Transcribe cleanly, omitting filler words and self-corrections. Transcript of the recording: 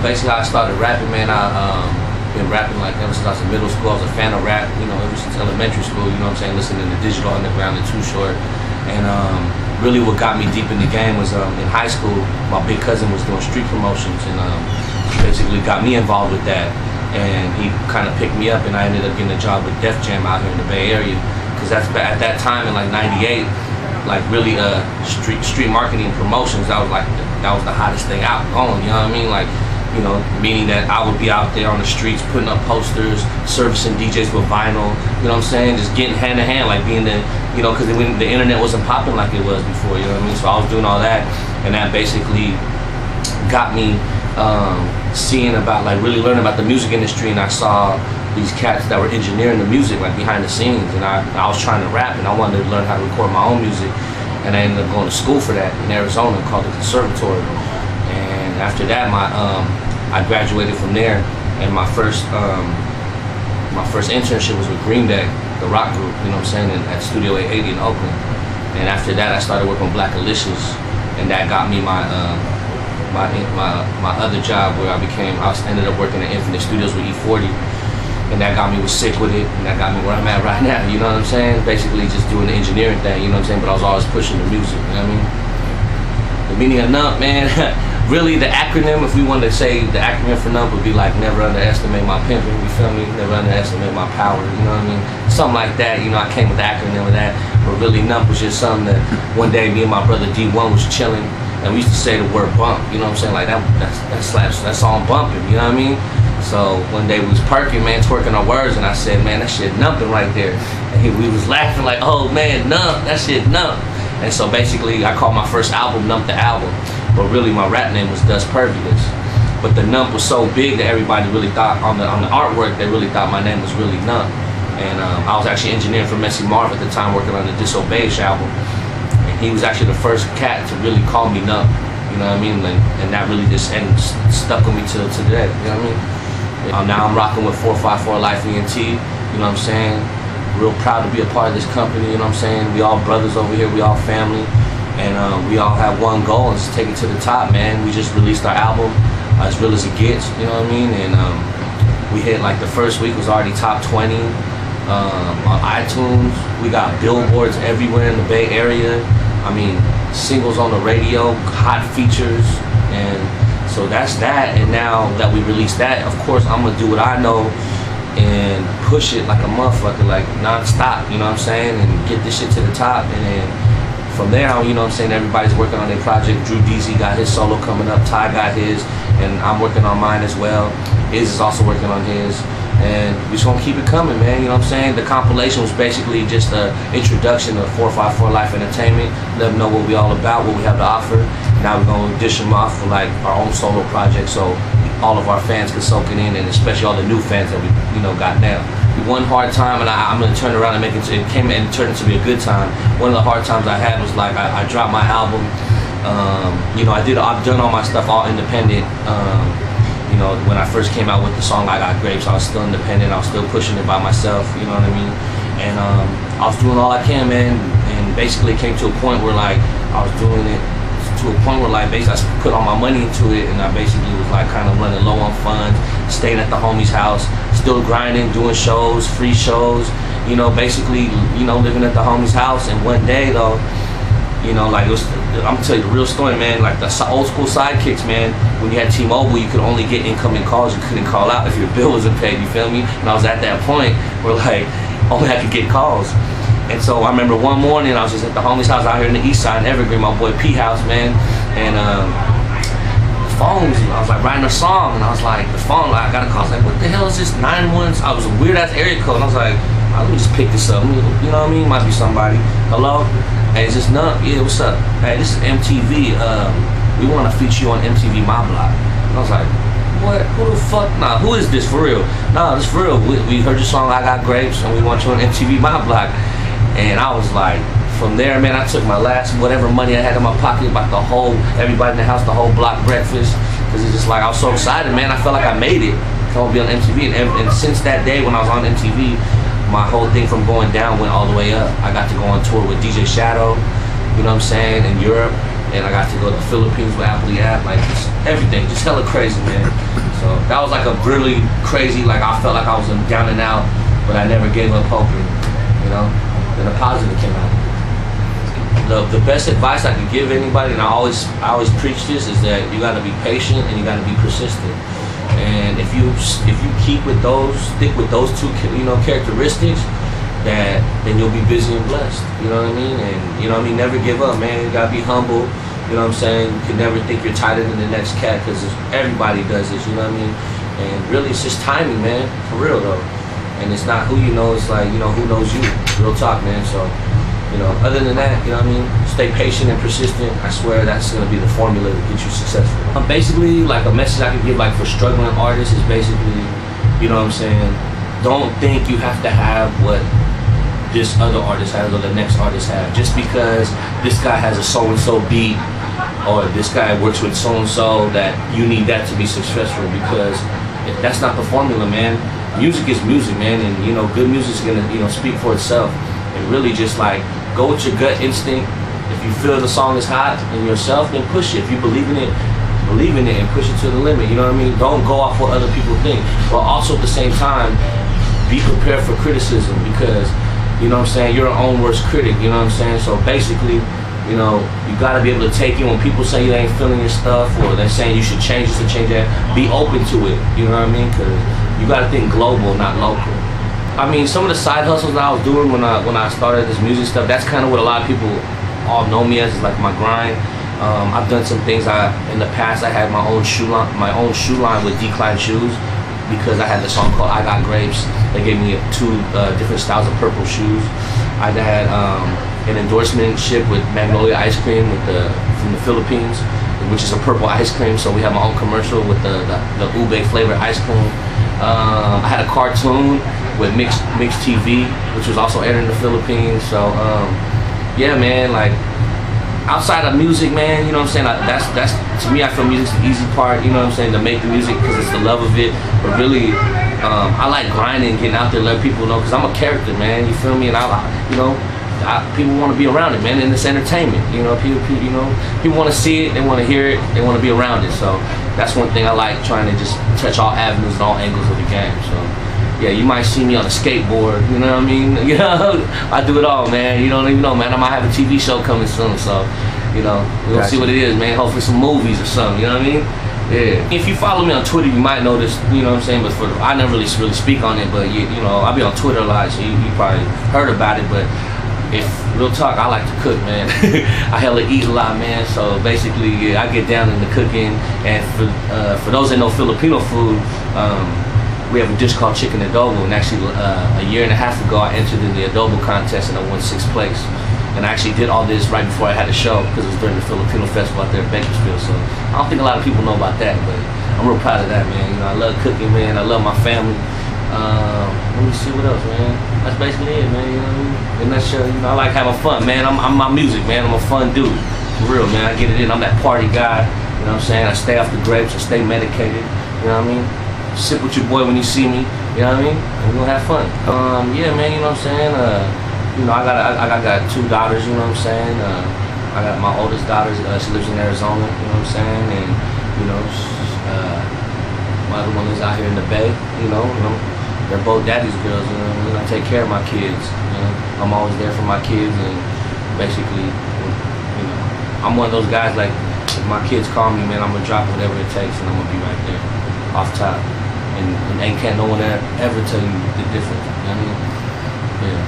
Basically, I started rapping, man. I been rapping like ever since I was in middle school. I was a fan of rap, you know, ever since elementary school. You know what I'm saying? Listening to Digital Underground and Too Short. And really, what got me deep in the game was in high school. My big cousin was doing street promotions, and basically got me involved with that. And he kind of picked me up, and I ended up getting a job with Def Jam out here in the Bay Area. Because that's at that time in like '98. Like really street marketing promotions, that was the hottest thing out going, you know what I mean? Like, you know, meaning that I would be out there on the streets putting up posters, servicing DJs with vinyl, you know what I'm saying? Just getting hand in hand, like being the, you know, because the internet wasn't popping like it was before, you know what I mean? So I was doing all that, and that basically got me seeing about, like really learning about the music industry. And I saw these cats that were engineering the music, like behind the scenes, and I was trying to rap, and I wanted to learn how to record my own music, and I ended up going to school for that in Arizona, called the Conservatory. And after that, I graduated from there, and my first internship was with Green Day, the rock group, you know what I'm saying, at Studio 880 in Oakland. And after that, I started working on Black Alicious, and that got me my other job, where I ended up working at Infinite Studios with E40. And that got me sick with it, and that got me where I'm at right now, you know what I'm saying? Basically just doing the engineering thing, you know what I'm saying? But I was always pushing the music, you know what I mean? The meaning of Nump, man, really the acronym, if we wanted to say the acronym for Nump, would be like never underestimate my pimping, you feel me? Never underestimate my power, you know what I mean? Something like that, you know, I came with the acronym of that. But really Nump was just something that one day me and my brother D1 was chilling, and we used to say the word bump, you know what I'm saying? Like that slaps, that song bumping, you know what I mean? So one day we was perking, man, twerking our words, and I said, man, that shit numping right there. And we was laughing like, oh man, Nump, that shit nump. And so basically I called my first album Nump the Album, but really my rap name was Dust Pervious. But the Nump was so big that everybody really thought, on the artwork, they really thought my name was really Nump. And I was actually engineering for Messy Marv at the time, working on the Disobeyed album. And he was actually the first cat to really call me Nump, you know what I mean? And that really just stuck with me till today, you know what I mean? Now I'm rocking with 454 Life ENT, you know what I'm saying? Real proud to be a part of this company, you know what I'm saying? We all brothers over here, we all family, and we all have one goal, and it's to take it to the top, man. We just released our album, As Real As It Gets, you know what I mean? And we hit, like, the first week was already top 20 on iTunes. We got billboards everywhere in the Bay Area. I mean, singles on the radio, hot features, and so that's that. And now that we released that, of course I'm gonna do what I know and push it like a motherfucker, like non-stop, you know what I'm saying, and get this shit to the top. And then from there, you know what I'm saying, everybody's working on their project. Drew DZ got his solo coming up, Ty got his, and I'm working on mine as well. Iz is also working on his, and we just gonna keep it coming, man, you know what I'm saying? The compilation was basically just an introduction of 454 Life Entertainment, let them know what we all about, what we have to offer. Now we're gonna dish them off for like our own solo project, so all of our fans can soak it in, and especially all the new fans that we, you know, got now. One hard time, and I'm gonna turn around and make it came and turned into be a good time. One of the hard times I had was like I dropped my album. You know, I've done all my stuff all independent. You know, when I first came out with the song I Got Grapes, I was still independent. I was still pushing it by myself, you know what I mean? And I was doing all I can, man, and basically it came to a point where like I was doing it to a point where like basically I put all my money into it, and I basically was like kind of running low on funds, staying at the homie's house, still grinding, doing shows, free shows, you know, basically, you know, living at the homie's house. And one day though, you know, like I'm gonna tell you the real story, man, like the old school sidekicks, man, when you had T-Mobile, you could only get incoming calls, you couldn't call out if your bill wasn't paid, you feel me? And I was at that point where like only I could get calls. And so I remember one morning I was just at the homie's house out here in the east side in Evergreen, my boy P House, man, and phones, I was like writing a song, and I was like, the phone, I got a call, I was like, what the hell is this 91? I was a weird ass area code, and I was like, let me just pick this up, you know what I mean? Might be somebody. Hello? Hey, is this Nump? Yeah, what's up? Hey, this is MTV. We want to feature you on MTV My Block. And I was like, what? Who the fuck? Nah, who is this for real? Nah, this for real. We heard your song I Got Grapes, and we want you on MTV My Block. And I was like, from there, man, I took my last whatever money I had in my pocket, bought everybody in the house, the whole block breakfast, because it's just like, I was so excited, man. I felt like I made it. I want to be on MTV, and since that day when I was on MTV, my whole thing from going down went all the way up. I got to go on tour with DJ Shadow, you know what I'm saying, in Europe. and I got to go to the Philippines with Apple app, like just everything, just hella crazy, man. So that was like a really crazy, like I felt like I was down and out, but I never gave up hoping, you know. Then the positive came out. The best advice I could give anybody, and I always preach this, is that you got to be patient and you got to be persistent. And if you stick with those two, you know, characteristics, then you'll be busy and blessed. You know what I mean? And you know what I mean. Never give up, man. You gotta be humble. You know what I'm saying? You can never think you're tighter than the next cat, because everybody does this. You know what I mean? And really, it's just timing, man. For real though. And it's not who you know. It's like, you know, who knows you. Real talk, man. So, you know, other than that, you know what I mean? Stay patient and persistent. I swear that's gonna be the formula to get you successful. Basically, like a message I could give, like for struggling artists, is basically, you know what I'm saying? Don't think you have to have what this other artist has or the next artist has. Just because this guy has a so-and-so beat, or this guy works with so-and-so, that you need that to be successful, because if that's not the formula, man, music is music, man, and you know, good music is gonna, you know, speak for itself. And really just like, go with your gut instinct. If you feel the song is hot in yourself, then push it. If you believe in it and push it to the limit, you know what I mean? Don't go off what other people think. But also at the same time, be prepared for criticism, because, you know what I'm saying, you're your own worst critic, you know what I'm saying? So basically, you know, you gotta be able to take it when people say they ain't feeling your stuff, or they're saying you should change this or change that. Be open to it, you know what I mean? Because you gotta think global, not local. I mean, some of the side hustles that I was doing when I started this music stuff, that's kind of what a lot of people all know me as, is like my grind. I've done some things. In the past, I had my own shoe line with Decline shoes, because I had the song called I Got Grapes. They gave me two different styles of purple shoes. I had an endorsementship with Magnolia Ice Cream from the Philippines, which is a purple ice cream. So we have my own commercial with the ube flavored ice cream. I had a cartoon with Mix TV, which was also aired in the Philippines. So yeah, man, like outside of music, man, you know what I'm saying, like, that's to me, I feel music's the easy part, you know what I'm saying, to make the music, because it's the love of it. But really, I like grinding, getting out there, letting people know, because I'm a character, man, you feel me? And people want to be around it, man, and it's entertainment, you know. People want to see it, they want to hear it, they want to be around it. So that's one thing I like, trying to just touch all avenues and all angles of the game. So yeah, you might see me on a skateboard, you know what I mean? You know, I do it all, man. You don't even know, man. I might have a TV show coming soon, so, you know, we're gonna see what it is, man. Hopefully some movies or something, you know what I mean? Yeah. If you follow me on Twitter, you might notice, you know what I'm saying, but I never really speak on it, but you know, I be on Twitter a lot, so you probably heard about it. But if real talk, I like to cook, man. I hella eat a lot, man. So basically, yeah, I get down into cooking. And for those that know Filipino food, we have a dish called chicken adobo. And actually, a year and a half ago, I entered in the adobo contest and I won 6th place. And I actually did all this right before I had a show, because it was during the Filipino festival out there in Bakersfield. So I don't think a lot of people know about that, but I'm real proud of that, man. You know, I love cooking, man. I love my family. Let me see what else, man. That's basically it, man. You know what I mean? In a nutshell, you know, I like having fun, man. I'm my music, man. I'm a fun dude. For real, man. I get it in. I'm that party guy. You know what I'm saying? I stay off the grapes. I stay medicated. You know what I mean? Sip with your boy when you see me. You know what I mean? And we're gonna have fun. Yeah, man. You know what I'm saying? You know, I got 2 daughters. You know what I'm saying? I got my oldest daughter. She lives in Arizona. You know what I'm saying? And you know, my other one is out here in the Bay. You know. They're both daddy's girls, you know what I mean? I take care of my kids, you know? I'm always there for my kids, and basically, you know, I'm one of those guys, like, if my kids call me, man, I'm gonna drop whatever it takes, and I'm gonna be right there, off top. And can't no one ever tell you the difference, you know what I mean? Yeah.